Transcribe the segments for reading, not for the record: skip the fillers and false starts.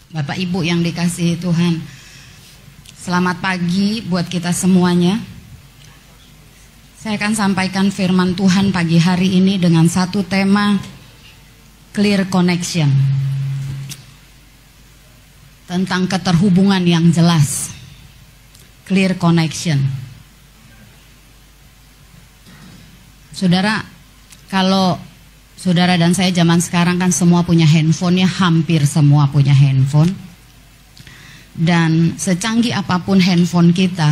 Bapak Ibu yang dikasihi Tuhan. Selamat pagi buat kita semuanya. Saya akan sampaikan firman Tuhan pagi hari ini dengan satu tema, clear connection. Tentang keterhubungan yang jelas. Clear connection. Saudara, kalau saudara dan saya zaman sekarang kan semua punya handphone ya, hampir semua punya handphone. Dan secanggih apapun handphone kita,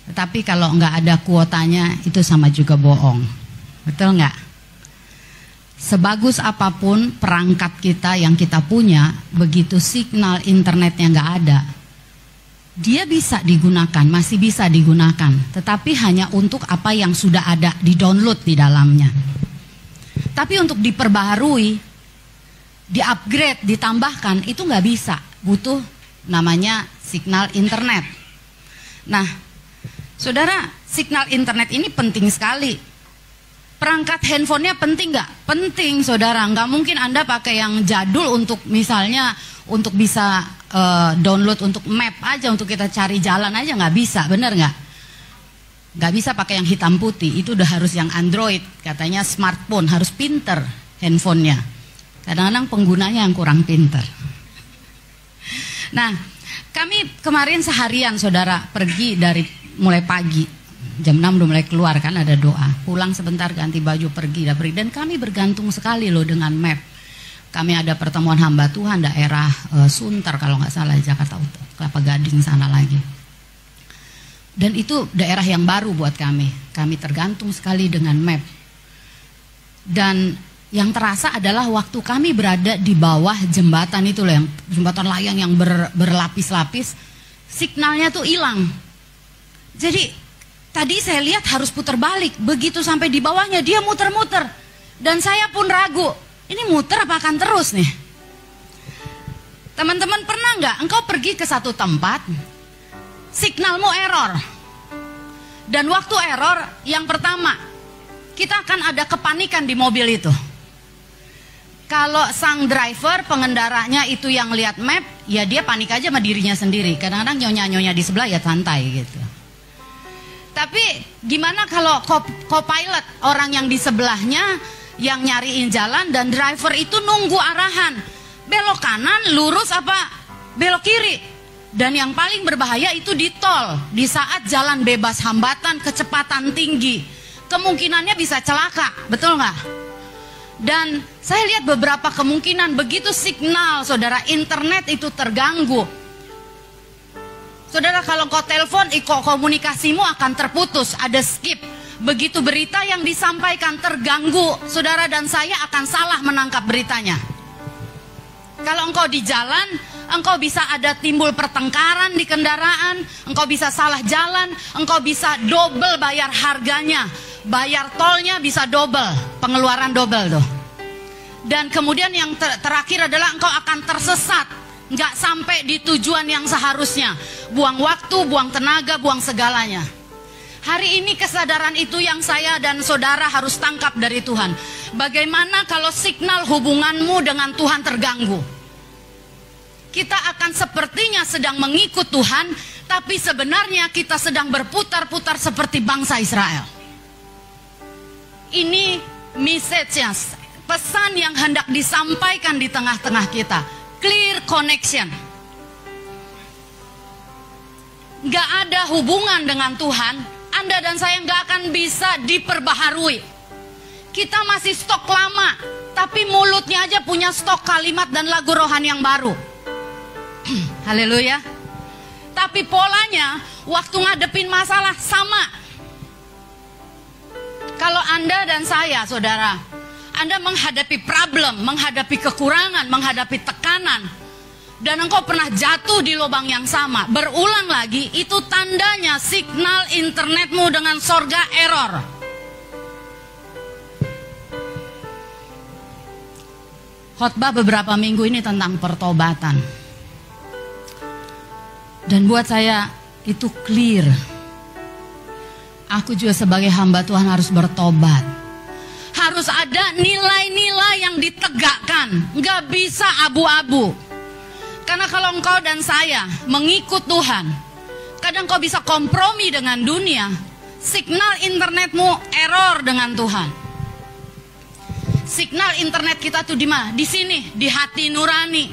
tetapi kalau nggak ada kuotanya itu sama juga bohong. Betul nggak? Sebagus apapun perangkat kita yang kita punya, begitu signal internetnya nggak ada, dia bisa digunakan, masih bisa digunakan, tetapi hanya untuk apa yang sudah ada di-download di dalamnya. Tapi untuk diperbaharui, di-upgrade, ditambahkan, itu nggak bisa. Butuh namanya signal internet. Nah, saudara, signal internet ini penting sekali. Perangkat handphonenya penting nggak? Penting, saudara. Nggak mungkin Anda pakai yang jadul untuk misalnya untuk bisa download untuk map aja, untuk kita cari jalan aja nggak bisa, bener nggak? Nggak bisa pakai yang hitam putih. Itu udah harus yang Android, katanya smartphone, harus pinter handphonenya. Kadang-kadang penggunanya yang kurang pinter. Nah, kami kemarin seharian saudara pergi dari mulai pagi, jam 6 udah mulai keluar kan, ada doa, pulang sebentar ganti baju pergi, dan kami bergantung sekali loh dengan map. Kami ada pertemuan hamba Tuhan daerah Sunter kalau nggak salah, Jakarta Kelapa Gading sana lagi. Dan itu daerah yang baru buat kami. Kami tergantung sekali dengan map. Dan yang terasa adalah waktu kami berada di bawah jembatan itu loh, yang jembatan layang yang berlapis-lapis, signalnya tuh hilang. Jadi tadi saya lihat harus putar balik, begitu sampai di bawahnya dia muter-muter. Dan saya pun ragu, ini muter apa akan terus nih? Teman-teman pernah nggak engkau pergi ke satu tempat, signalmu error. Dan waktu error, yang pertama, kita akan ada kepanikan di mobil itu. Kalau sang driver, pengendaranya itu yang lihat map, ya dia panik aja sama dirinya sendiri. Kadang-kadang nyonya-nyonya di sebelah ya santai gitu. Tapi gimana kalau co-pilot, orang yang di sebelahnya yang nyariin jalan, dan driver itu nunggu arahan, belok kanan, lurus apa belok kiri. Dan yang paling berbahaya itu di tol, di saat jalan bebas hambatan, kecepatan tinggi, kemungkinannya bisa celaka, betul nggak? Dan saya lihat beberapa kemungkinan begitu signal saudara internet itu terganggu. Saudara, kalau kau telepon, komunikasimu akan terputus, ada skip. Begitu berita yang disampaikan terganggu, saudara dan saya akan salah menangkap beritanya. Kalau engkau di jalan, engkau bisa ada timbul pertengkaran di kendaraan, engkau bisa salah jalan, engkau bisa double bayar harganya. Bayar tolnya bisa double, pengeluaran double tuh. Dan kemudian yang terakhir adalah engkau akan tersesat, nggak sampai di tujuan yang seharusnya. Buang waktu, buang tenaga, buang segalanya. Hari ini kesadaran itu yang saya dan saudara harus tangkap dari Tuhan. Bagaimana kalau signal hubunganmu dengan Tuhan terganggu? Kita akan sepertinya sedang mengikut Tuhan, tapi sebenarnya kita sedang berputar-putar seperti bangsa Israel. Ini message-nya, pesan yang hendak disampaikan di tengah-tengah kita. Clear connection. Gak ada hubungan dengan Tuhan, Anda dan saya gak akan bisa diperbaharui. Kita masih stok lama, tapi mulutnya aja punya stok kalimat dan lagu rohani yang baru. Haleluya. Tapi polanya waktu ngadepin masalah sama. Kalau Anda dan saya, saudara, Anda menghadapi problem, menghadapi kekurangan, menghadapi tekanan, dan engkau pernah jatuh di lubang yang sama, berulang lagi, itu tandanya signal internetmu dengan sorga error. Khotbah beberapa minggu ini tentang pertobatan. Dan buat saya itu clear. Aku juga sebagai hamba Tuhan harus bertobat. Harus ada nilai-nilai yang ditegakkan. Nggak bisa abu-abu. kalau engkau dan saya mengikut Tuhan, kadang kau bisa kompromi dengan dunia, signal internetmu error dengan Tuhan. Signal internet kita tuh di mana? Di sini, di hati nurani.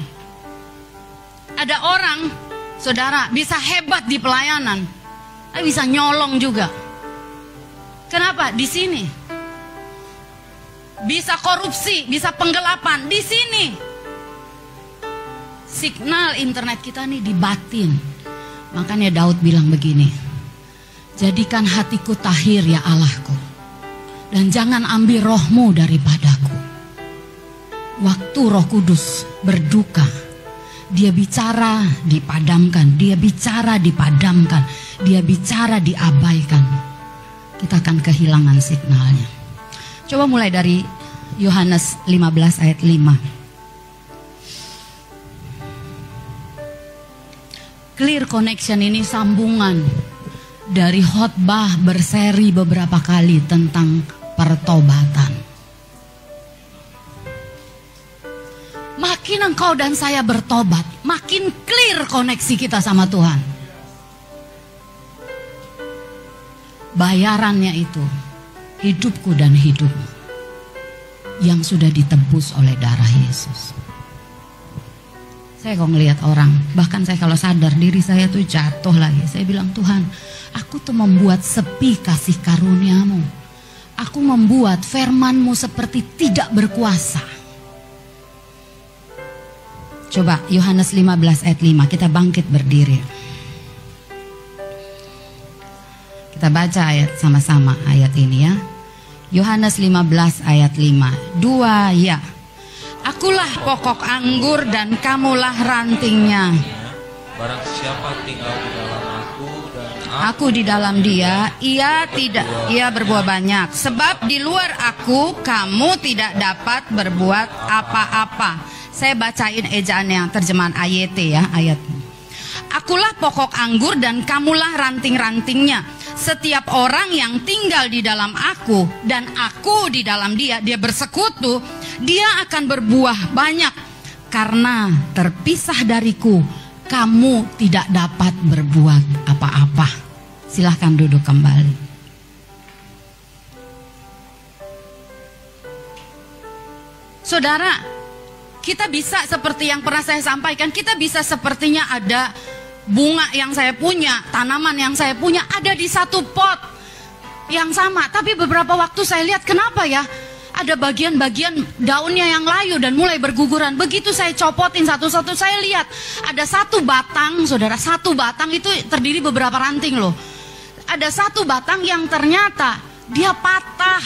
Ada orang, saudara, bisa hebat di pelayanan, tapi bisa nyolong juga. Kenapa? Di sini. Bisa korupsi, bisa penggelapan, di sini. Signal internet kita nih di batin. Makanya Daud bilang begini, jadikan hatiku tahir ya Allahku, dan jangan ambil rohmu daripadaku. Waktu Roh Kudus berduka, dia bicara dipadamkan, dia bicara dipadamkan, dia bicara diabaikan. Kita akan kehilangan signalnya. Coba mulai dari Yohanes 15 ayat 5. Clear connection ini sambungan dari khotbah berseri beberapa kali tentang pertobatan. Makin engkau dan saya bertobat, makin clear koneksi kita sama Tuhan. Bayarannya itu hidupku dan hidupmu yang sudah ditebus oleh darah Yesus. Saya kok ngelihat orang, bahkan saya kalau sadar diri saya tuh jatuh lagi. Saya bilang, Tuhan, aku tuh membuat sepi kasih karuniamu. Aku membuat firmanmu seperti tidak berkuasa. Coba Yohanes 15 ayat 5, kita bangkit berdiri. Kita baca ayat sama-sama ayat ini ya. Yohanes 15 ayat 5. 2 ya. Akulah pokok anggur dan kamulah rantingnya. Barang siapa tinggal di dalam aku dan aku di dalam dia, ia berbuah banyak. Sebab di luar aku kamu tidak dapat berbuat apa-apa. Saya bacain ejaan yang terjemahan AYT ya, ayat. Akulah pokok anggur dan kamulah ranting-rantingnya. Setiap orang yang tinggal di dalam aku dan aku di dalam dia, dia bersekutu, dia akan berbuah banyak. Karena terpisah dariku, kamu tidak dapat berbuat apa-apa. Silahkan duduk kembali. Saudara, kita bisa seperti yang pernah saya sampaikan, kita bisa sepertinya ada bunga yang saya punya, tanaman yang saya punya ada di satu pot yang sama. Tapi beberapa waktu saya lihat, kenapa ya ada bagian-bagian daunnya yang layu dan mulai berguguran. Begitu saya copotin satu-satu, saya lihat ada satu batang, saudara, satu batang itu terdiri beberapa ranting loh. Ada satu batang yang ternyata dia patah.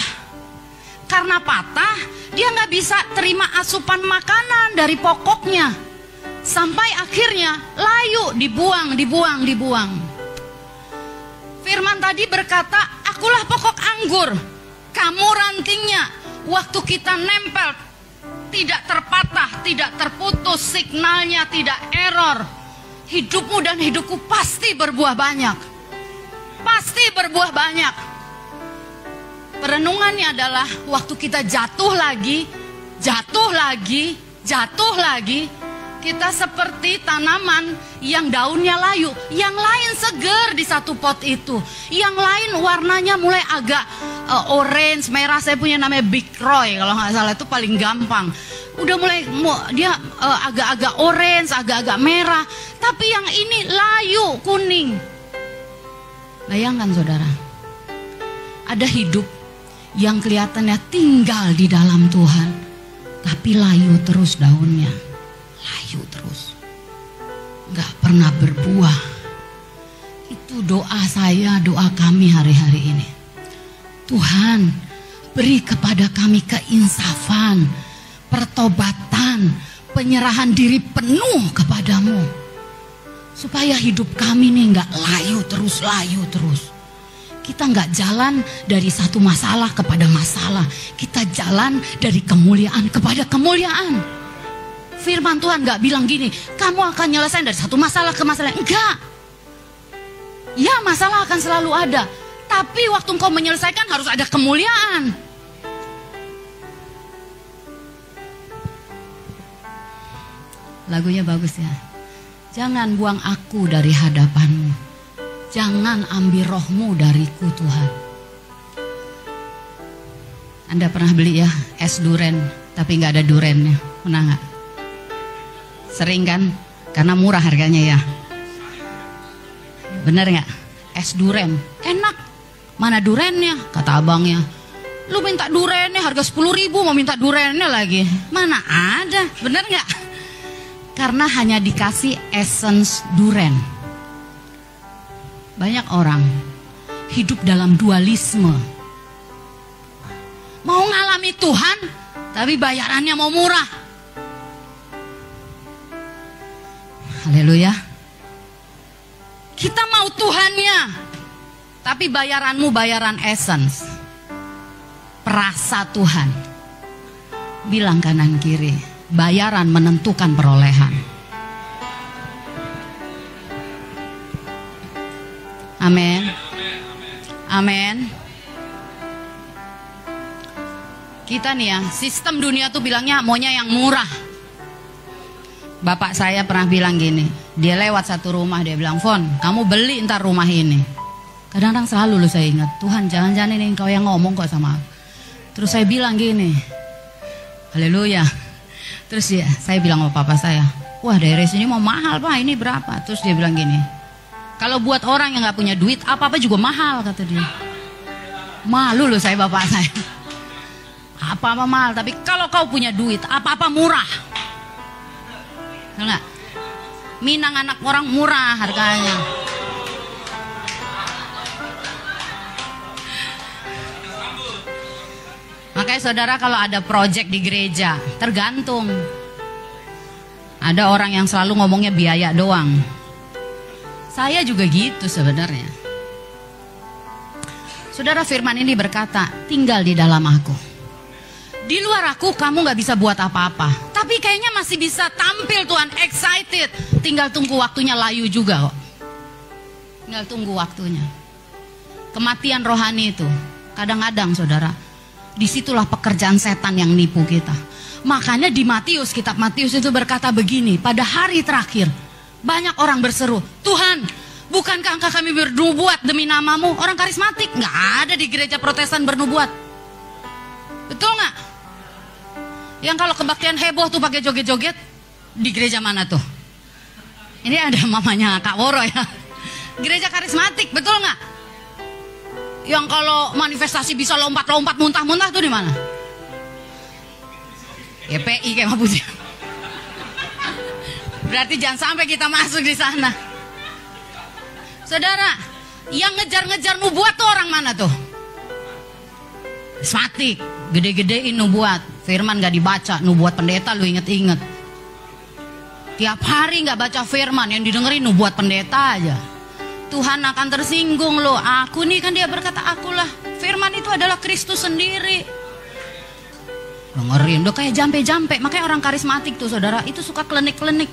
Karena patah, dia nggak bisa terima asupan makanan dari pokoknya. Sampai akhirnya layu, dibuang. Firman tadi berkata, akulah pokok anggur, kamu rantingnya. Waktu kita nempel, tidak terpatah, tidak terputus, signalnya tidak error. Hidupmu dan hidupku pasti berbuah banyak. Pasti berbuah banyak. Perenungannya adalah waktu kita jatuh lagi, kita seperti tanaman yang daunnya layu, yang lain seger di satu pot itu, yang lain warnanya mulai agak orange, merah. Saya punya namanya Big Roy kalau nggak salah, itu paling gampang. Udah mulai dia agak-agak orange, agak-agak merah, tapi yang ini layu, kuning. Bayangkan saudara, ada hidup yang kelihatannya tinggal di dalam Tuhan, tapi layu terus daunnya. Layu terus, gak pernah berbuah. Itu doa saya, doa kami hari-hari ini. Tuhan, beri kepada kami keinsafan, pertobatan, penyerahan diri penuh kepadamu, supaya hidup kami nih gak layu terus. Kita gak jalan dari satu masalah kepada masalah, kita jalan dari kemuliaan kepada kemuliaan. Firman Tuhan gak bilang gini, kamu akan nyelesain dari satu masalah ke masalah. Enggak. Ya, masalah akan selalu ada, tapi waktu engkau menyelesaikan harus ada kemuliaan. Lagunya bagus ya. Jangan buang aku dari hadapan-Mu. Jangan ambil roh-Mu dariku Tuhan. Anda pernah beli ya es duren tapi nggak ada durennya, pernah nggak? Sering kan? Karena murah harganya ya. Bener nggak? Es duren enak, mana durennya? Kata abangnya, lu minta durennya harga 10.000, mau minta durennya lagi, mana ada? Bener nggak? Karena hanya dikasih essence duren. Banyak orang hidup dalam dualisme. Mau ngalami Tuhan, tapi bayarannya mau murah. Haleluya. Kita mau Tuhannya, tapi bayaranmu bayaran essence. Perasa Tuhan. Bilang kanan kiri, bayaran menentukan perolehan. Amin. Amin. Kita nih ya, sistem dunia tuh bilangnya maunya yang murah. Bapak saya pernah bilang gini, dia lewat satu rumah, dia bilang, "Fon, kamu beli ntar rumah ini." Kadang-kadang selalu loh saya ingat, Tuhan jangan-jangan ini engkau yang ngomong kok sama aku. Terus saya bilang gini, haleluya. Terus ya, saya bilang sama papa saya, "Wah, daerah sini mau mahal Pak, ini berapa?" Terus dia bilang gini, "Kalau buat orang yang gak punya duit, apa-apa juga mahal," kata dia. Malu loh saya bapak saya. Apa-apa mahal, tapi kalau kau punya duit, apa-apa murah. Enggak? Minang anak orang murah harganya. Makanya saudara kalau ada proyek di gereja, tergantung. Ada orang yang selalu ngomongnya biaya doang. Saya juga gitu sebenarnya. Saudara, firman ini berkata, tinggal di dalam aku. Di luar aku kamu gak bisa buat apa-apa. Tapi kayaknya masih bisa tampil Tuhan, excited. Tinggal tunggu waktunya, layu juga kok. Tinggal tunggu waktunya. Kematian rohani itu, kadang-kadang saudara, disitulah pekerjaan setan yang nipu kita. Makanya di Matius, kitab Matius itu berkata begini, pada hari terakhir banyak orang berseru, "Tuhan, bukankah engkau kami bernubuat demi namamu?" Orang karismatik, nggak ada di gereja Protestan bernubuat. Betul nggak? Yang kalau kebaktian heboh tuh pakai joget-joget, di gereja mana tuh? Ini ada mamanya Kak Woro ya. Gereja karismatik, betul nggak? Yang kalau manifestasi bisa lompat-lompat, muntah-muntah tuh di mana? GPI kayak Mapuji. Berarti jangan sampai kita masuk di sana. Saudara, yang ngejar-ngejar nubuat tuh orang mana tuh? Karismatik, gede-gedein nubuat. Firman gak dibaca, nubuat pendeta lu inget-inget. Tiap hari gak baca firman, yang didengerin nubuat pendeta aja. Tuhan akan tersinggung loh. Aku nih kan dia berkata, akulah. Firman itu adalah Kristus sendiri. Dengerin, udah kayak jampe-jampe. Makanya orang karismatik tuh saudara, itu suka klenik-klenik.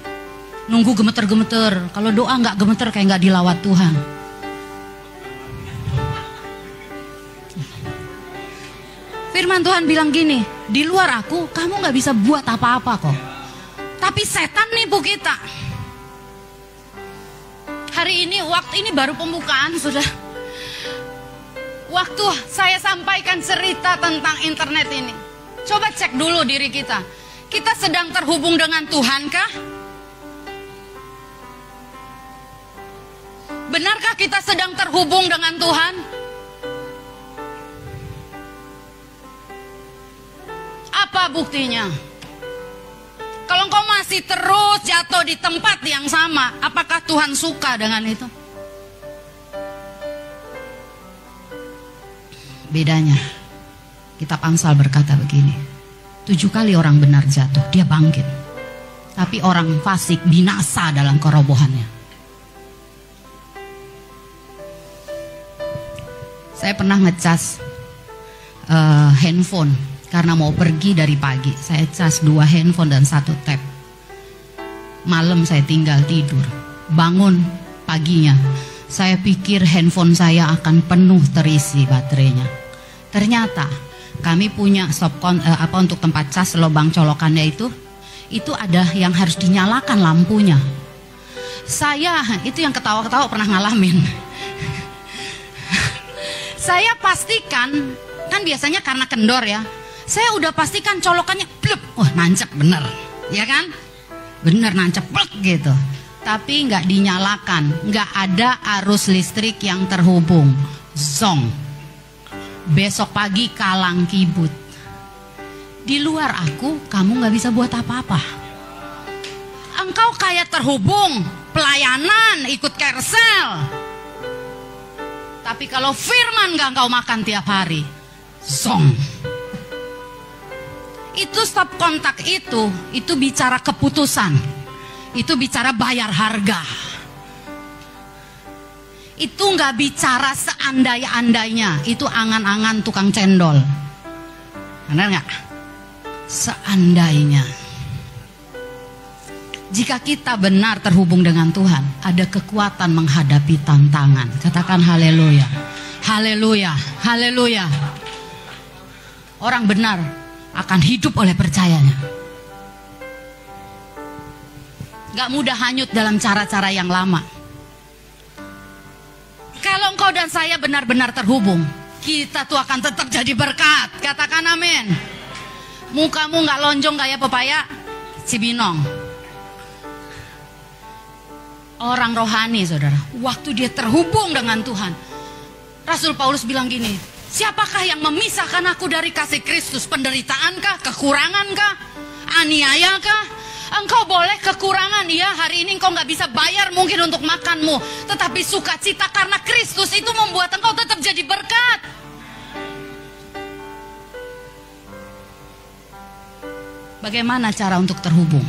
Nunggu gemeter-gemeter. Kalau doa gak gemeter kayak gak dilawat Tuhan. Firman Tuhan bilang gini, di luar aku kamu gak bisa buat apa-apa kok. Tapi setan nipu kita. Hari ini, waktu ini baru pembukaan sudah. Waktu saya sampaikan cerita tentang internet ini, coba cek dulu diri kita. Kita sedang terhubung dengan Tuhan kah? Benarkah kita sedang terhubung dengan Tuhan? Apa buktinya? Kalau engkau masih terus jatuh di tempat yang sama, apakah Tuhan suka dengan itu? Bedanya, kitab Amsal berkata begini, 7 kali orang benar jatuh, dia bangkit. Tapi orang fasik binasa dalam kerobohannya. Saya pernah ngecas handphone. Karena mau pergi dari pagi, saya cas 2 handphone dan 1 tab. Malam saya tinggal tidur. Bangun paginya, saya pikir handphone saya akan penuh terisi baterainya. Ternyata kami punya untuk tempat cas lubang colokannya itu ada yang harus dinyalakan lampunya. Saya itu yang ketawa-ketawa pernah ngalamin. Saya pastikan, kan biasanya karena kendor ya, saya udah pastikan colokannya blep, wah nancep bener, ya kan? Bener nancep blek gitu. Tapi nggak dinyalakan, nggak ada arus listrik yang terhubung. Zong. Besok pagi kalang kibut. Di luar aku, kamu nggak bisa buat apa-apa. Engkau kayak terhubung, pelayanan, ikut carousel. Tapi kalau firman gak engkau makan tiap hari, zong. Itu stop kontak itu bicara keputusan. Itu bicara bayar harga. Itu gak bicara seandai-andainya. Itu angan-angan tukang cendol. Benar gak? Seandainya. Jika kita benar terhubung dengan Tuhan, ada kekuatan menghadapi tantangan. Katakan haleluya. Haleluya. Haleluya. Orang benar akan hidup oleh percayanya. Gak mudah hanyut dalam cara-cara yang lama. Kalau engkau dan saya benar-benar terhubung, kita tuh akan tetap jadi berkat. Katakan amin. Mukamu gak lonjong kayak pepaya Cibinong. Orang rohani, saudara, waktu dia terhubung dengan Tuhan, Rasul Paulus bilang gini, siapakah yang memisahkan aku dari kasih Kristus? Penderitaankah? Kekurangankah? Aniayakah? Engkau boleh kekurangan, ya hari ini engkau gak bisa bayar mungkin untuk makanmu, tetapi sukacita karena Kristus itu membuat engkau tetap jadi berkat. Bagaimana cara untuk terhubung?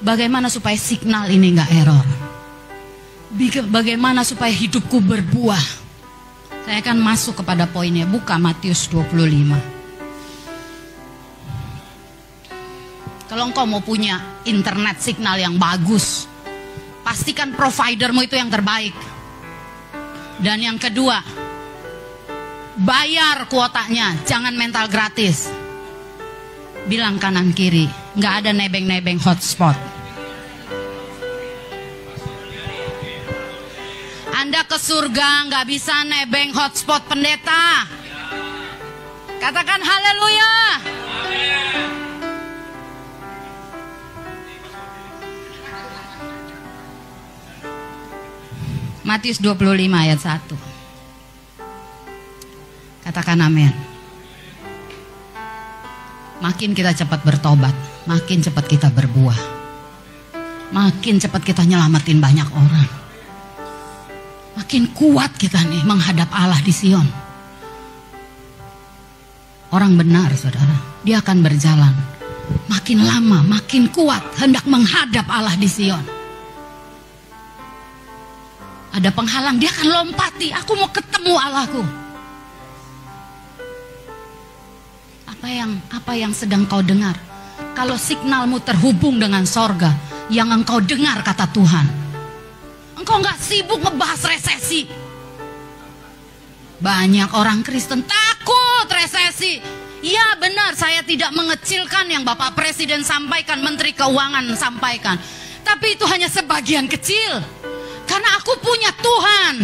Bagaimana supaya signal ini gak error? Bagaimana supaya hidupku berbuah? Saya akan masuk kepada poinnya. Buka Matius 25. Kalau engkau mau punya internet signal yang bagus, pastikan providermu itu yang terbaik. Dan yang kedua, bayar kuotanya, jangan mental gratis. Bilang kanan kiri, gak ada nebeng-nebeng hotspot. Anda ke surga gak bisa nebeng hotspot pendeta. Katakan haleluya. Matius 25 ayat 1. Katakan amin. Makin kita cepat bertobat, makin cepat kita berbuah. Makin cepat kita nyelamatin banyak orang. Makin kuat kita nih menghadap Allah di Sion. Orang benar, saudara, dia akan berjalan makin lama, makin kuat hendak menghadap Allah di Sion. Ada penghalang, dia akan lompati. Aku mau ketemu Allahku. Apa yang sedang kau dengar? Kalau signalmu terhubung dengan sorga, yang engkau dengar kata Tuhan. Engkau gak sibuk ngebahas resesi. Banyak orang Kristen takut resesi. Ya benar, saya tidak mengecilkan yang Bapak Presiden sampaikan, Menteri Keuangan sampaikan. Tapi itu hanya sebagian kecil. Karena aku punya Tuhan.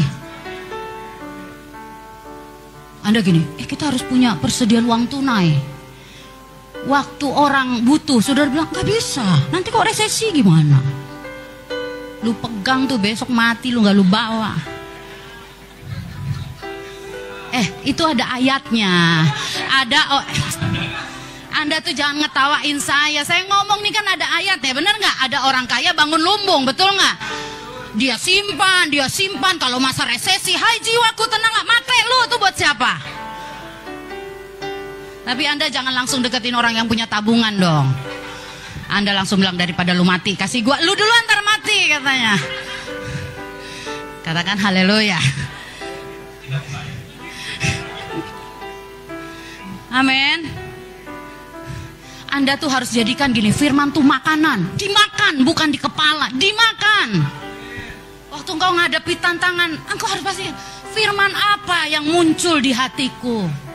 Anda gini, kita harus punya persediaan uang tunai. Waktu orang butuh, saudara bilang gak bisa. Nanti kok resesi gimana? Lu pegang tuh besok mati lu gak lu bawa. Itu ada ayatnya. Anda tuh jangan ngetawain saya. Saya ngomong nih kan ada ayatnya. Bener gak? Ada orang kaya bangun lumbung, betul gak? Dia simpan. Kalau masa resesi, hai jiwaku tenang gak? Mate lu tuh buat siapa? Tapi Anda jangan langsung deketin orang yang punya tabungan dong. Anda langsung bilang daripada lu mati, kasih gua, lu dulu antar mati katanya. Katakan haleluya. Amin. Anda tuh harus jadikan gini, firman tuh makanan. Dimakan, bukan di kepala, dimakan. Waktu engkau ngadepi tantangan, engkau harus pasti, firman apa yang muncul di hatiku?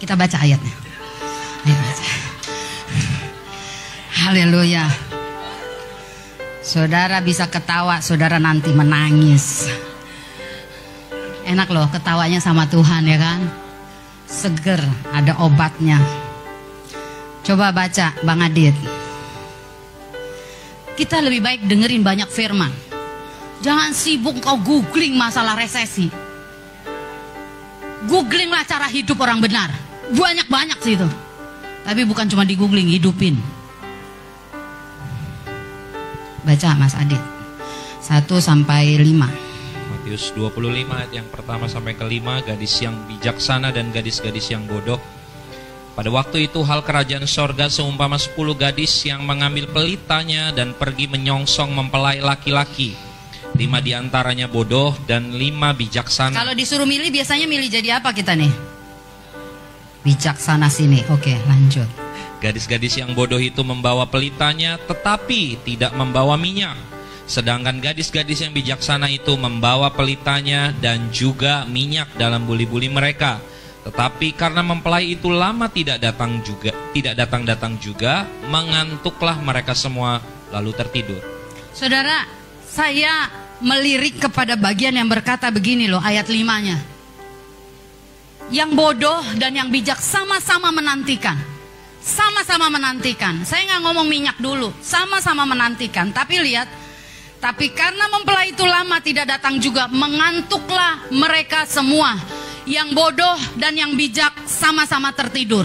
Kita baca ayatnya. Ayo baca. Haleluya. Saudara bisa ketawa, saudara nanti menangis. Enak loh ketawanya sama Tuhan ya kan. Seger, ada obatnya. Coba baca Bang Adit. Kita lebih baik dengerin banyak firman. Jangan sibuk kau googling masalah resesi. Googlinglah cara hidup orang benar. Banyak-banyak sih itu. Tapi bukan cuma di googling, hidupin. Baca Mas Adit 1-5. Matius 25 ayat yang pertama sampai ke-5. Gadis yang bijaksana dan gadis-gadis yang bodoh. Pada waktu itu hal kerajaan sorga seumpama 10 gadis yang mengambil pelitanya dan pergi menyongsong mempelai laki-laki. 5 diantaranya bodoh dan 5 bijaksana. Kalau disuruh milih biasanya milih jadi apa kita nih? Bijaksana sini. Oke, lanjut. Gadis-gadis yang bodoh itu membawa pelitanya tetapi tidak membawa minyak. Sedangkan gadis-gadis yang bijaksana itu membawa pelitanya dan juga minyak dalam buli-buli mereka. Tetapi karena mempelai itu lama tidak datang juga, mengantuklah mereka semua lalu tertidur. Saudara, saya melirik kepada bagian yang berkata begini loh, ayat 5-nya. Yang bodoh dan yang bijak sama-sama menantikan. Sama-sama menantikan. Saya nggak ngomong minyak dulu. Sama-sama menantikan. Tapi lihat, tapi karena mempelai itu lama tidak datang juga, mengantuklah mereka semua. Yang bodoh dan yang bijak sama-sama tertidur.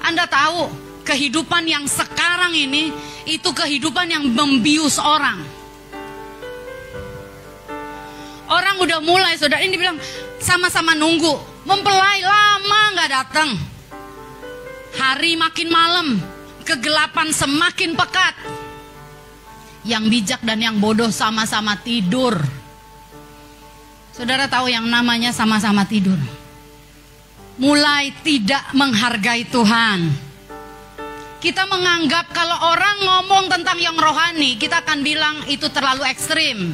Anda tahu, kehidupan yang sekarang ini, itu kehidupan yang membius orang. Orang udah mulai, saudara, ini bilang sama-sama nunggu. Mempelai lama nggak datang. Hari makin malam, kegelapan semakin pekat. Yang bijak dan yang bodoh sama-sama tidur. Saudara tahu yang namanya sama-sama tidur. Mulai tidak menghargai Tuhan. Kita menganggap kalau orang ngomong tentang yang rohani, kita akan bilang itu terlalu ekstrim.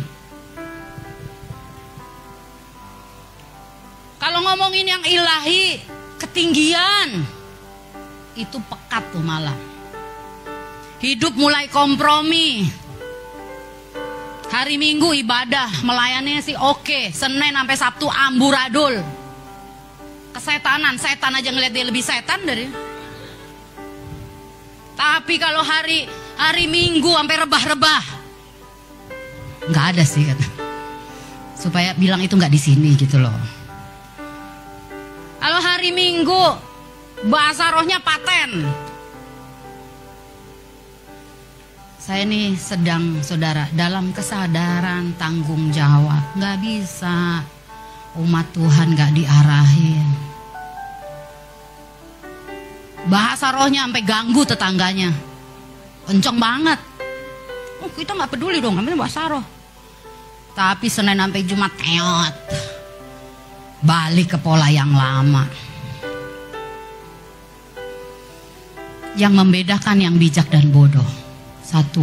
Kalau ngomongin yang ilahi, ketinggian. Itu pekat tuh malah. Hidup mulai kompromi. Hari Minggu ibadah, melayaninya sih oke. Senin sampai Sabtu amburadul. Kesetanan, setan aja ngeliat dia lebih setan dari. Tapi kalau hari Minggu sampai rebah-rebah, nggak ada sih kata. Supaya bilang itu nggak di sini gitu loh. Kalau hari Minggu bahasa rohnya paten. Saya nih sedang, saudara, dalam kesadaran tanggung jawab. Nggak bisa umat Tuhan nggak diarahin. Bahasa rohnya sampai ganggu tetangganya. Kenceng banget. Oh, kita nggak peduli dong, namanya bahasa roh. Tapi Senin sampai Jumat teot. Balik ke pola yang lama. Yang membedakan yang bijak dan bodoh. 1,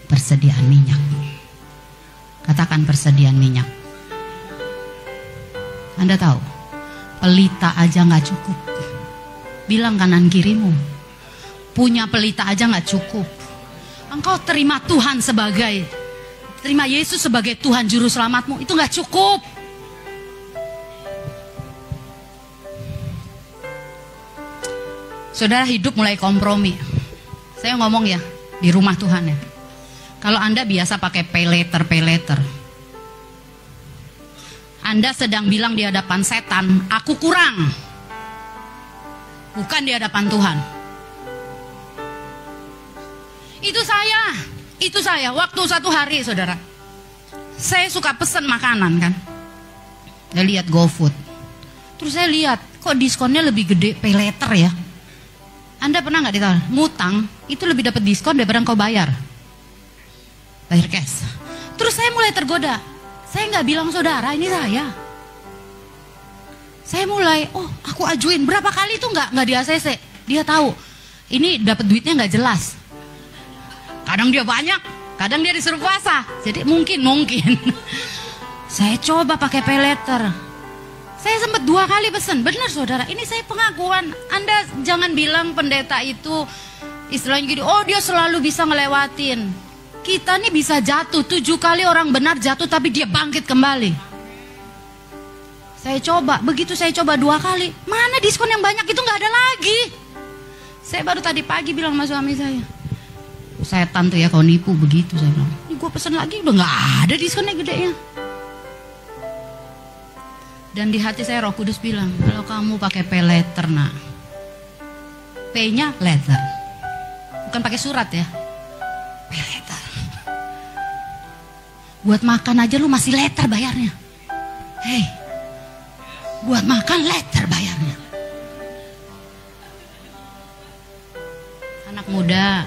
persediaan minyak. Katakan persediaan minyak. Anda tahu, pelita aja gak cukup. Bilang kanan kirimu, punya pelita aja gak cukup. Engkau terima Tuhan sebagai, terima Yesus sebagai Tuhan Juru Selamatmu, itu gak cukup. Saudara hidup mulai kompromi. Saya ngomong ya, di rumah Tuhan ya. Kalau Anda biasa pakai pay letter. Anda sedang bilang di hadapan setan, aku kurang. Bukan di hadapan Tuhan. Itu saya. Waktu satu hari, saudara. Saya suka pesen makanan kan. Saya lihat GoFood. Terus saya lihat, kok diskonnya lebih gede pay letter ya. Anda pernah nggak ditawar? Ngutang itu lebih dapat diskon daripada engkau bayar cash. Terus saya mulai tergoda. Saya nggak bilang saudara, ini saya. Saya mulai, aku ajuin berapa kali itu nggak di ACC. Dia tahu, ini dapat duitnya nggak jelas. Kadang dia banyak, kadang dia disuruh puasa. Jadi mungkin. Saya coba pakai pay letter. Saya sempat 2 kali pesan, benar saudara, ini saya pengakuan. Anda jangan bilang pendeta itu Istilahnya gini, oh dia selalu bisa ngelewatin. Kita nih bisa jatuh 7 kali, orang benar jatuh tapi dia bangkit kembali. Saya coba, begitu saya coba 2 kali, mana diskon yang banyak itu nggak ada lagi. Saya baru tadi pagi bilang sama suami saya, setan tuh ya kau nipu begitu, saya bilang. Ini gue pesen lagi udah nggak ada diskonnya gedenya. Dan di hati saya Roh Kudus bilang, kalau kamu pakai pay letter nak, P-nya letter, bukan pakai surat ya, pay letter. Buat makan aja lu masih letter bayarnya. Hei, buat makan letter bayarnya. Anak muda,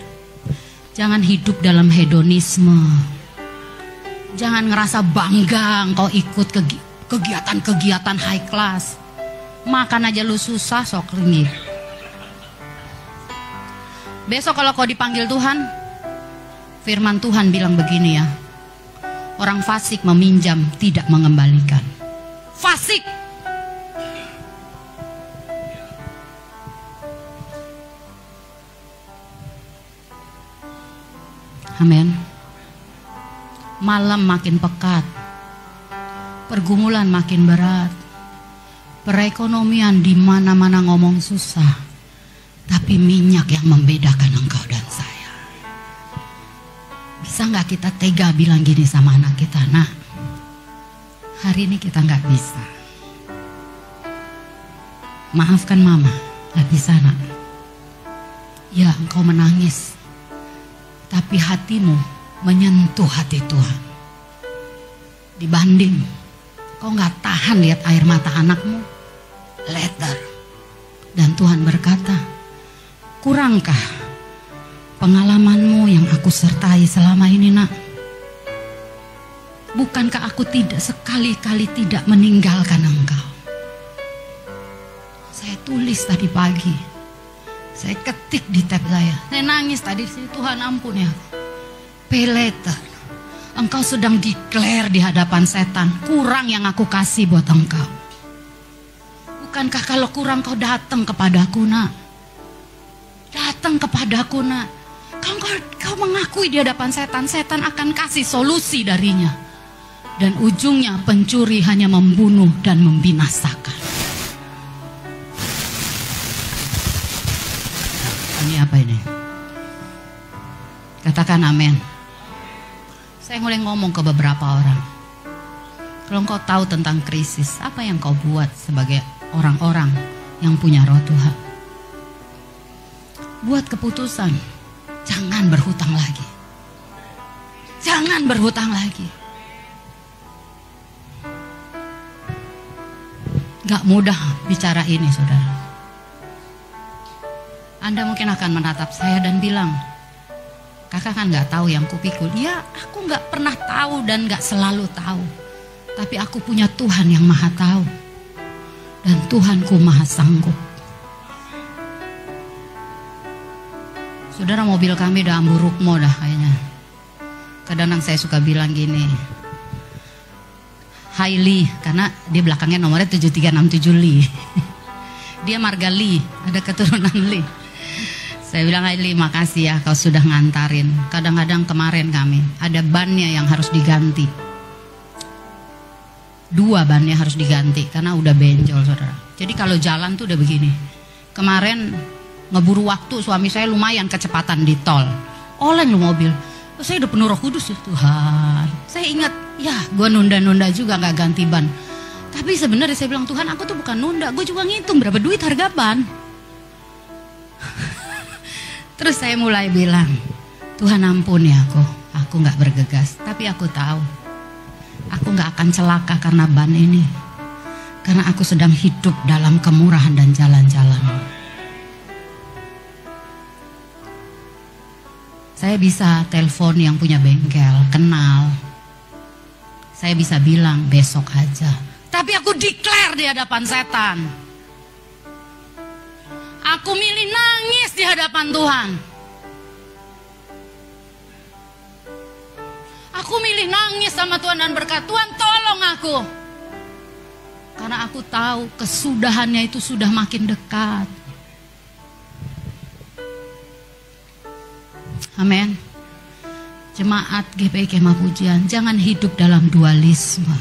jangan hidup dalam hedonisme. Jangan ngerasa bangga engkau ikut kegiatan-kegiatan high class. Makan aja lu susah, sok ringgit. Besok kalau kau dipanggil Tuhan, firman Tuhan bilang begini ya, orang fasik meminjam tidak mengembalikan. Fasik. Amin. Malam makin pekat, pergumulan makin berat, perekonomian di mana-mana ngomong susah, tapi minyak yang membedakan engkau dan saya. Bisa nggak kita tega bilang gini sama anak kita, nah, hari ini kita nggak bisa. Maafkan mama, nggak bisa nak. Ya engkau menangis, tapi hatimu menyentuh hati Tuhan. Dibanding kau nggak tahan lihat air mata anakmu, letter. Dan Tuhan berkata, kurangkah pengalamanmu yang aku sertai selama ini nak? Bukankah aku tidak sekali-kali tidak meninggalkan engkau? Saya tulis tadi pagi, saya ketik di tab saya nangis tadi, Tuhan ampun ya, pay letter. Engkau sedang declare di hadapan setan, kurang yang aku kasih buat engkau. Bukankah kalau kurang kau datang kepadaku nak? Datang kepadaku nak. Kau mengakui di hadapan setan, setan akan kasih solusi darinya. Dan ujungnya pencuri hanya membunuh dan membinasakan. Ini apa ini? Katakan amin. Saya mulai ngomong ke beberapa orang. Kalau engkau tahu tentang krisis, apa yang kau buat sebagai orang-orang yang punya roh Tuhan? Buat keputusan, jangan berhutang lagi. Jangan berhutang lagi. Gak mudah bicara ini, saudara. Anda mungkin akan menatap saya dan bilang, kakak kan gak tahu yang kupikul. Ya, aku gak pernah tahu dan gak selalu tahu. Tapi aku punya Tuhan yang maha tahu. Dan Tuhanku maha sanggup. Saudara, mobil kami udah amburukmo dah kayaknya. Kadang-kadang saya suka bilang gini, Hai Li, karena dia belakangnya nomornya 7367 Li. Dia marga Li, ada keturunan Li. Saya bilang, Hai Li, makasih ya kau sudah ngantarin. Kadang-kadang kemarin kami ada bannya yang harus diganti. 2 bannya harus diganti karena udah benjol, saudara. Jadi kalau jalan tuh udah begini. Kemarin ngeburu waktu, suami saya lumayan kecepatan di tol. Oleng lu mobil. Saya udah penuh Roh Kudus ya Tuhan. Saya ingat, ya gue nunda-nunda juga gak ganti ban. Tapi sebenarnya saya bilang, Tuhan aku tuh bukan nunda, gue juga ngitung berapa duit harga ban. Terus saya mulai bilang, Tuhan ampuni aku gak bergegas. Tapi aku tahu, aku gak akan celaka karena ban ini. Karena aku sedang hidup dalam kemurahan dan jalan-jalan. Saya bisa telepon yang punya bengkel, kenal. Saya bisa bilang besok aja. Tapi aku declare di hadapan setan. Aku milih nangis di hadapan Tuhan. Aku milih nangis sama Tuhan dan berkata, Tuhan tolong aku. Karena aku tahu kesudahannya itu sudah makin dekat. Amin. Jemaat GPI Kemah Pujian, jangan hidup dalam dualisme.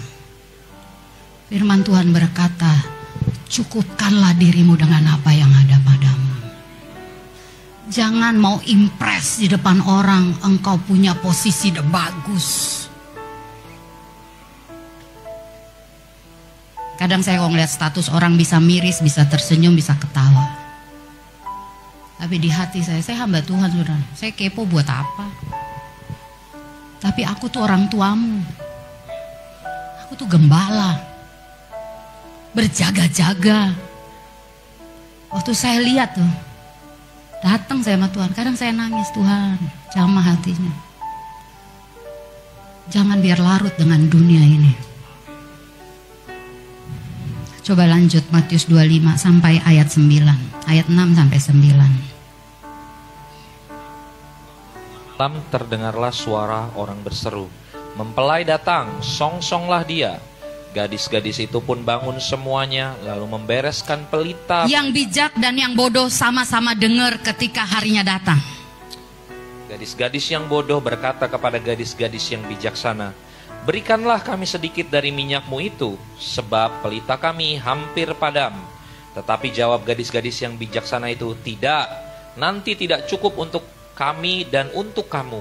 Firman Tuhan berkata, cukupkanlah dirimu dengan apa yang ada padamu. Jangan mau impress di depan orang, engkau punya posisi bagus. Kadang saya kalau ngeliat status orang bisa miris, bisa tersenyum, bisa ketawa. Tapi di hati saya hamba Tuhan, saudara. Saya kepo buat apa? Tapi aku tuh orang tuamu. Aku tuh gembala. Berjaga-jaga. Waktu saya lihat tuh, datang saya sama Tuhan. Kadang saya nangis, Tuhan, jamah hatinya. Jangan biar larut dengan dunia ini. Coba lanjut Matius 25 sampai ayat 9. Ayat 6 sampai 9. Malam terdengarlah suara orang berseru, mempelai datang, songsonglah dia. Gadis-gadis itu pun bangun semuanya, lalu membereskan pelita. Yang bijak dan yang bodoh sama-sama dengar ketika harinya datang. Gadis-gadis yang bodoh berkata kepada gadis-gadis yang bijaksana, berikanlah kami sedikit dari minyakmu itu, sebab pelita kami hampir padam. Tetapi jawab gadis-gadis yang bijaksana itu, tidak, nanti tidak cukup untuk kami dan untuk kamu.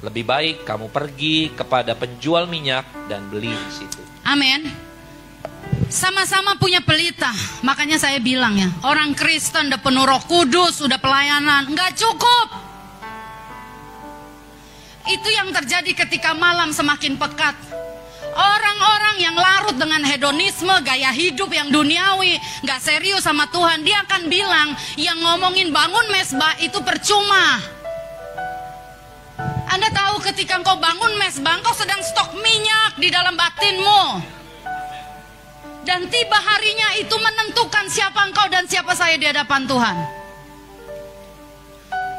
Lebih baik kamu pergi kepada penjual minyak dan beli di situ. Amin. Sama-sama punya pelita. Makanya saya bilang ya, orang Kristen udah penuh Roh Kudus, udah pelayanan, nggak cukup. Itu yang terjadi ketika malam semakin pekat. Orang-orang yang larut dengan hedonisme, gaya hidup yang duniawi, gak serius sama Tuhan, dia akan bilang, yang ngomongin bangun mesbah itu percuma. Anda tahu ketika engkau bangun mesbah, engkau sedang stok minyak di dalam batinmu. Dan tiba harinya itu menentukan siapa engkau dan siapa saya di hadapan Tuhan.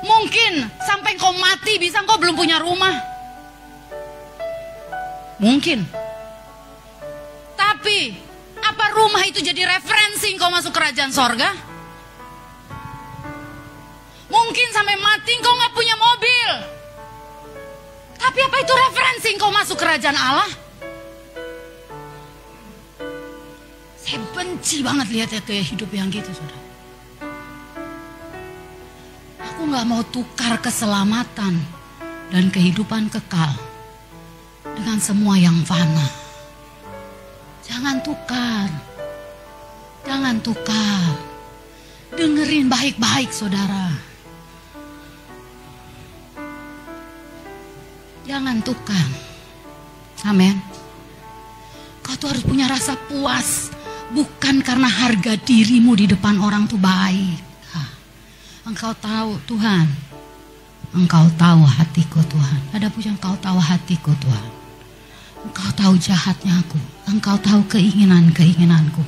Mungkin sampai engkau mati bisa engkau belum punya rumah. Mungkin. Tapi apa rumah itu jadi referensi engkau masuk kerajaan sorga? Mungkin sampai mati engkau gak punya mobil. Tapi apa itu referensi engkau masuk kerajaan Allah? Saya benci banget lihat ya kayak hidup yang gitu, saudara. Aku gak mau tukar keselamatan dan kehidupan kekal dengan semua yang fana. Jangan tukar. Jangan tukar. Dengerin baik-baik, saudara. Jangan tukar. Amin. Kau tuh harus punya rasa puas. Bukan karena harga dirimu di depan orang tuh baik. Engkau tahu Tuhan, engkau tahu hatiku Tuhan. Ada pujian, engkau tahu hatiku Tuhan. Engkau tahu jahatnya aku, engkau tahu keinginanku.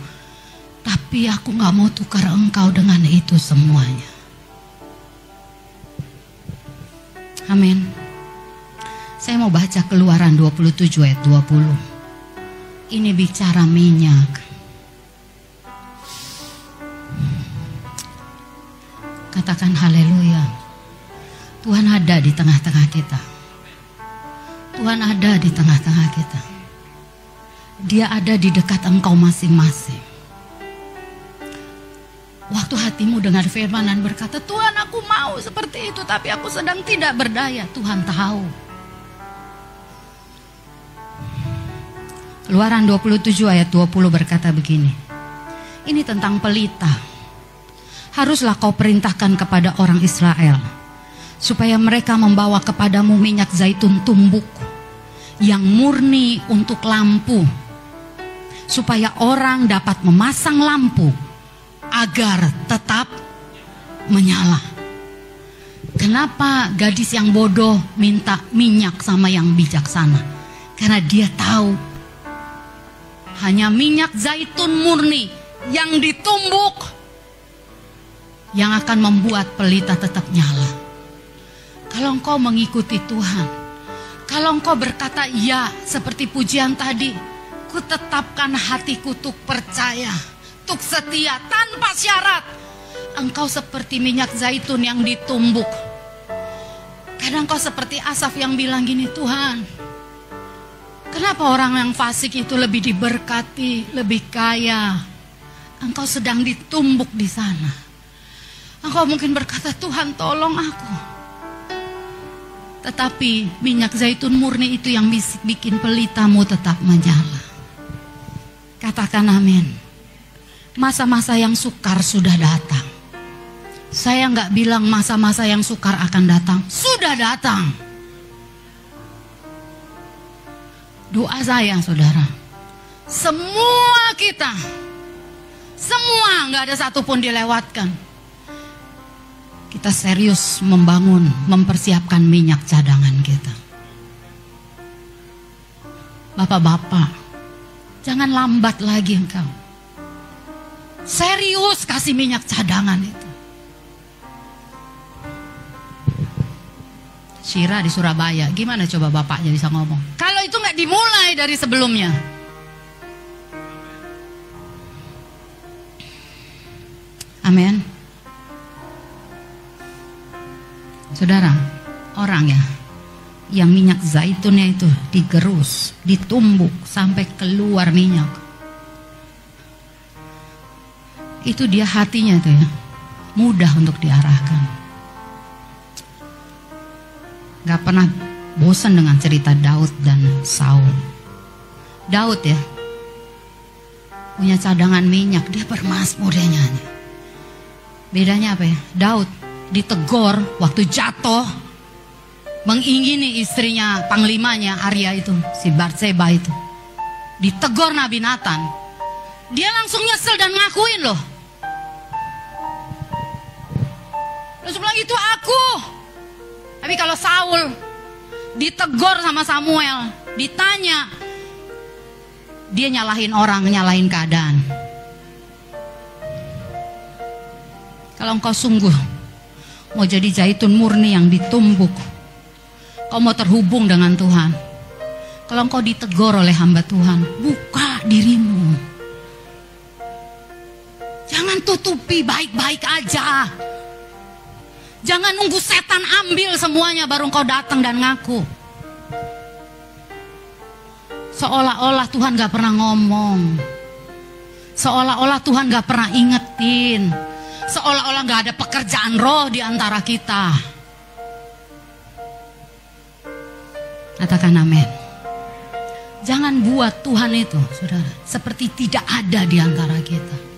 Tapi aku gak mau tukar engkau dengan itu semuanya. Amin. Saya mau baca Keluaran 27 ayat 20. Ini bicara minyak. Katakan haleluya. Tuhan ada di tengah-tengah kita. Tuhan ada di tengah-tengah kita. Dia ada di dekat engkau masing-masing. Waktu hatimu dengar firman dan berkata, Tuhan aku mau seperti itu, tapi aku sedang tidak berdaya. Tuhan tahu. Keluaran 27 ayat 20 berkata begini. Ini tentang pelita. Haruslah kau perintahkan kepada orang Israel, supaya mereka membawa kepadamu minyak zaitun tumbuk, yang murni untuk lampu, supaya orang dapat memasang lampu, agar tetap menyala. Kenapa gadis yang bodoh minta minyak sama yang bijaksana? Karena dia tahu, hanya minyak zaitun murni yang ditumbuk yang akan membuat pelita tetap nyala. Kalau engkau mengikuti Tuhan, kalau engkau berkata ya seperti pujian tadi, ku tetapkan hatiku untuk percaya, untuk setia tanpa syarat. Engkau seperti minyak zaitun yang ditumbuk. Kadang kau seperti Asaf yang bilang gini, Tuhan, kenapa orang yang fasik itu lebih diberkati, lebih kaya? Engkau sedang ditumbuk di sana. Engkau mungkin berkata, Tuhan tolong aku. Tetapi minyak zaitun murni itu yang bikin pelitamu tetap menyala. Katakan amin. Masa-masa yang sukar sudah datang. Saya nggak bilang masa-masa yang sukar akan datang. Sudah datang. Doa saya, saudara, semua kita, semua, nggak ada satupun dilewatkan. Kita serius membangun, mempersiapkan minyak cadangan kita. Bapak-bapak, jangan lambat lagi engkau. Serius kasih minyak cadangan itu. Syira di Surabaya, gimana coba bapaknya bisa ngomong? Kalau itu nggak dimulai dari sebelumnya. Amin. Saudara, orang ya yang minyak zaitunnya itu digerus, ditumbuk sampai keluar minyak. Itu dia hatinya itu ya, mudah untuk diarahkan. Gak pernah bosan dengan cerita Daud dan Saul. Daud ya, punya cadangan minyak, dia bermazmur, dia nyanyi. Bedanya apa ya? Daud ditegur waktu jatuh, mengingini istrinya, panglimanya Arya itu, si Batseba itu. Ditegur Nabi Nathan. Dia langsung nyesel dan ngakuin loh. Langsung bilang, itu aku. Tapi kalau Saul ditegur sama Samuel, ditanya, dia nyalahin orang, nyalahin keadaan. Kalau engkau sungguh mau jadi zaitun murni yang ditumbuk, kau mau terhubung dengan Tuhan, kalau engkau ditegur oleh hamba Tuhan, buka dirimu. Jangan tutupi baik-baik aja. Jangan nunggu setan ambil semuanya baru engkau datang dan ngaku. Seolah-olah Tuhan gak pernah ngomong. Seolah-olah Tuhan gak pernah ingetin. Seolah-olah gak ada pekerjaan roh di antara kita. Katakan amin. Jangan buat Tuhan itu, saudara, seperti tidak ada di antara kita.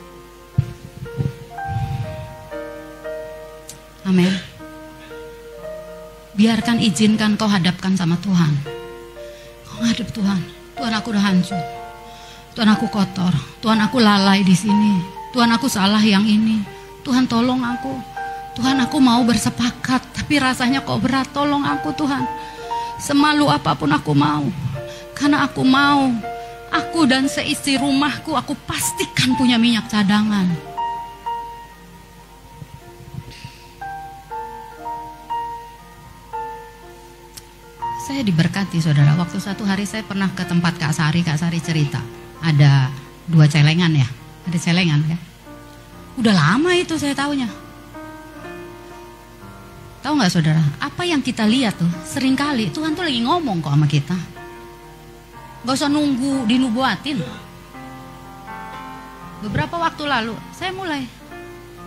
Amin. Biarkan, izinkan kau hadapkan sama Tuhan. Kau ngadep Tuhan. Tuhan, aku udah hancur. Tuhan, aku kotor. Tuhan, aku lalai di sini. Tuhan, aku salah yang ini. Tuhan, tolong aku. Tuhan, aku mau bersepakat, tapi rasanya kok berat. Tolong aku, Tuhan. Semalu apapun aku mau. Karena aku mau, aku dan seisi rumahku, aku pastikan punya minyak cadangan. Saya diberkati, saudara. Waktu satu hari saya pernah ke tempat Kak Sari cerita. Ada 2 celengan ya. Ada celengan ya. Udah lama itu saya taunya. Tahu nggak, saudara? Apa yang kita lihat tuh, seringkali Tuhan tuh lagi ngomong kok sama kita. Gak usah nunggu dinubuatin. Beberapa waktu lalu saya mulai,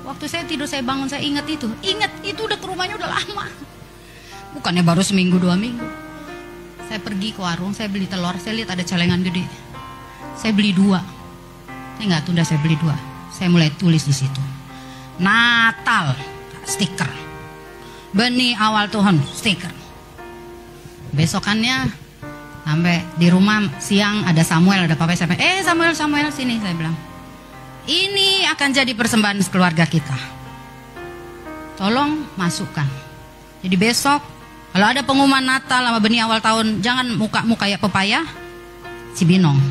waktu saya tidur saya bangun, saya ingat itu udah ke rumahnya udah lama. Bukannya baru seminggu 2 minggu. Saya pergi ke warung, saya beli telur, saya lihat ada celengan gede. Saya beli 2. Saya nggak tunda, saya beli 2. Saya mulai tulis di situ. Natal, stiker. Benih awal Tuhan, stiker. Besokannya sampai di rumah siang ada Samuel, ada papa saya. Samuel sini, saya bilang. Ini akan jadi persembahan keluarga kita. Tolong masukkan. Jadi besok kalau ada pengumuman Natal sama benih awal tahun, jangan muka-muka kayak pepaya, Cibinong.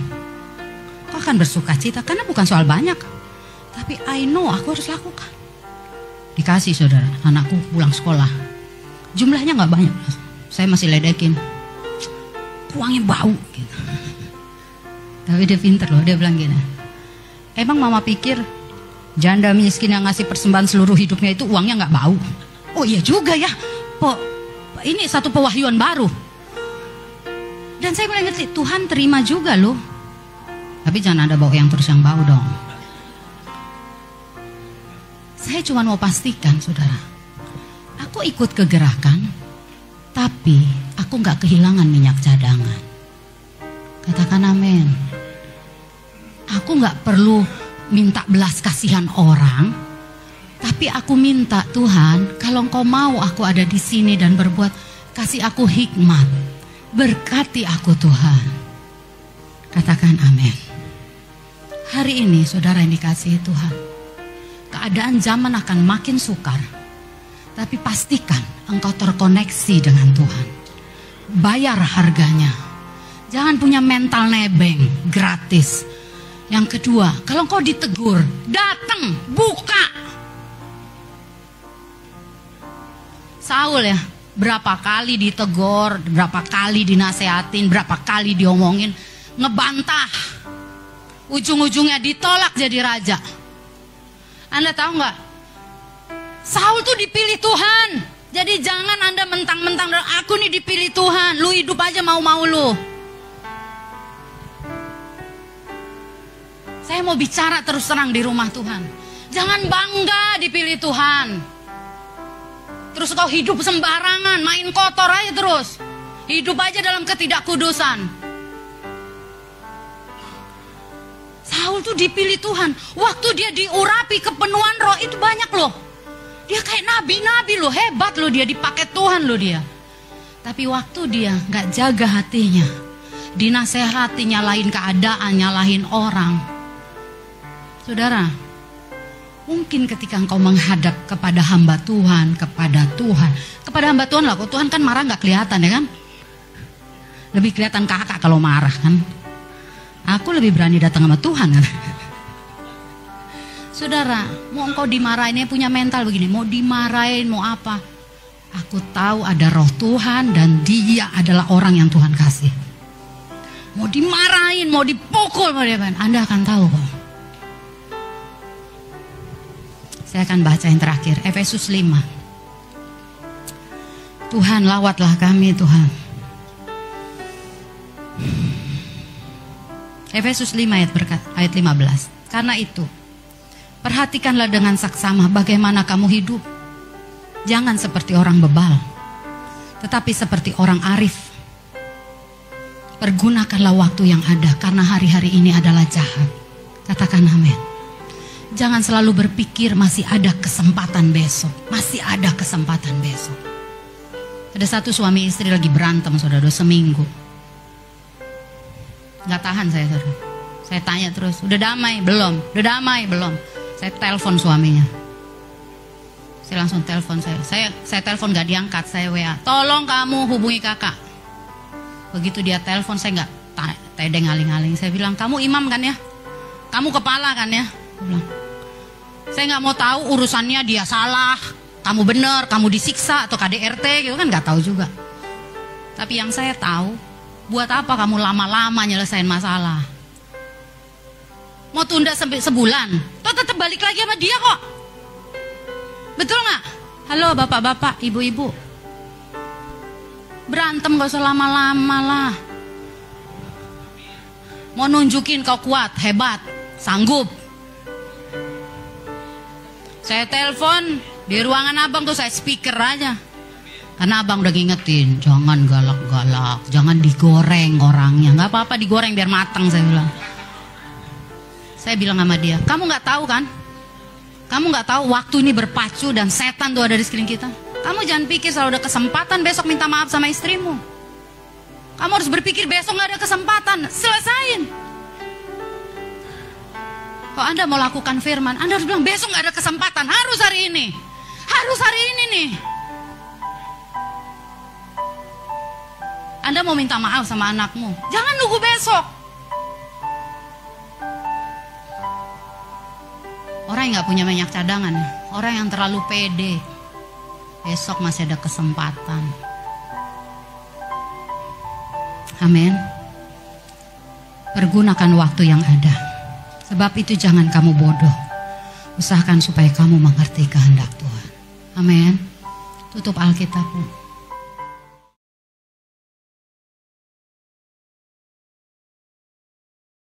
Kau akan bersuka cita karena bukan soal banyak, tapi I know aku harus lakukan. Dikasih, saudara, anakku pulang sekolah. Jumlahnya nggak banyak, saya masih ledekin. Uangnya bau gitu. Tapi dia pinter loh, dia bilang gini, emang mama pikir janda miskin yang ngasih persembahan seluruh hidupnya itu uangnya nggak bau? Oh iya juga ya, ini satu pewahyuan baru. Dan saya mulai ngerti, Tuhan terima juga loh. Tapi jangan ada bau yang terus yang bau dong. Saya cuma mau pastikan, saudara, aku ikut ke gerakan, tapi aku gak kehilangan minyak cadangan. Katakan amin. Aku gak perlu minta belas kasihan orang, tapi aku minta, Tuhan, kalau Engkau mau aku ada di sini dan berbuat, kasih aku hikmat, berkati aku Tuhan. Katakan amin. Hari ini saudara yang dikasihi Tuhan, keadaan zaman akan makin sukar, tapi pastikan engkau terkoneksi dengan Tuhan. Bayar harganya. Jangan punya mental nebeng, gratis. Yang kedua, kalau engkau ditegur, datang, buka. Saul ya, berapa kali ditegur, berapa kali dinasehatin, berapa kali diomongin, ngebantah. Ujung-ujungnya ditolak jadi raja. Anda tahu nggak? Saul tuh dipilih Tuhan. Jadi jangan Anda mentang-mentang, aku nih dipilih Tuhan, lu hidup aja mau-mau lu. Saya mau bicara terus terang di rumah Tuhan. Jangan bangga dipilih Tuhan. Terus kau hidup sembarangan, main kotor aja terus. Hidup aja dalam ketidakkudusan. Saul tuh dipilih Tuhan. Waktu dia diurapi kepenuhan roh itu banyak loh. Dia kayak nabi-nabi loh, hebat loh dia, dipakai Tuhan loh dia. Tapi waktu dia gak jaga hatinya, dinasehati, nyalahin keadaan, nyalahin orang. Saudara, mungkin ketika engkau menghadap kepada hamba Tuhan, kepada hamba Tuhan lah, kok Tuhan kan marah gak kelihatan ya kan? Lebih kelihatan kakak kalau marah kan? Aku lebih berani datang sama Tuhan kan? Saudara, mau engkau dimarahin, punya mental begini, mau dimarahin, mau apa? Aku tahu ada roh Tuhan dan dia adalah orang yang Tuhan kasih. Mau dimarahin, mau dipukul, mau diapain, Anda akan tahu kok. Saya akan baca yang terakhir, Efesus 5. Tuhan, lawatlah kami Tuhan. Efesus 5 ayat 15. Karena itu, perhatikanlah dengan saksama bagaimana kamu hidup. Jangan seperti orang bebal, tetapi seperti orang arif. Pergunakanlah waktu yang ada, karena hari-hari ini adalah jahat. Katakan amin. Jangan selalu berpikir masih ada kesempatan besok. Masih ada kesempatan besok. Ada satu suami istri lagi berantem, saudara, seminggu. Gak tahan saya, saudara. Saya tanya terus, udah damai? Belum. Udah damai? Belum. Saya telepon suaminya. Saya langsung telepon saya telepon gak diangkat, saya WA. Tolong kamu hubungi kakak. Begitu dia telepon, saya gak tedeng aling-aling. Saya bilang, kamu imam kan ya? Kamu kepala kan ya? Saya bilang, saya gak mau tahu urusannya dia salah, kamu benar, kamu disiksa atau KDRT gitu kan, gak tahu juga. Tapi yang saya tahu, buat apa kamu lama-lama nyelesain masalah? Mau tunda sampai sebulan, toh tetap balik lagi sama dia kok. Betul gak? Halo bapak-bapak, ibu-ibu, berantem gak usah lama-lama lah. Mau nunjukin kau kuat, hebat, sanggup. Saya telepon di ruangan abang tuh, saya speaker aja. Karena abang udah ngingetin, jangan galak-galak, jangan digoreng orangnya. Gak apa-apa digoreng biar matang, saya bilang. Saya bilang sama dia, kamu gak tahu kan? Kamu gak tahu waktu ini berpacu dan setan tuh ada di sekeliling kita. Kamu jangan pikir selalu ada kesempatan besok minta maaf sama istrimu. Kamu harus berpikir besok gak ada kesempatan, selesain. Kalau Anda mau lakukan firman, Anda harus bilang besok gak ada kesempatan, harus hari ini. Harus hari ini nih. Anda mau minta maaf sama anakmu, jangan nunggu besok. Orang yang gak punya banyak cadangan, orang yang terlalu pede, besok masih ada kesempatan. Amin. Pergunakan waktu yang ada. Sebab itu jangan kamu bodoh. Usahakan supaya kamu mengerti kehendak Tuhan. Amin. Tutup Alkitabmu.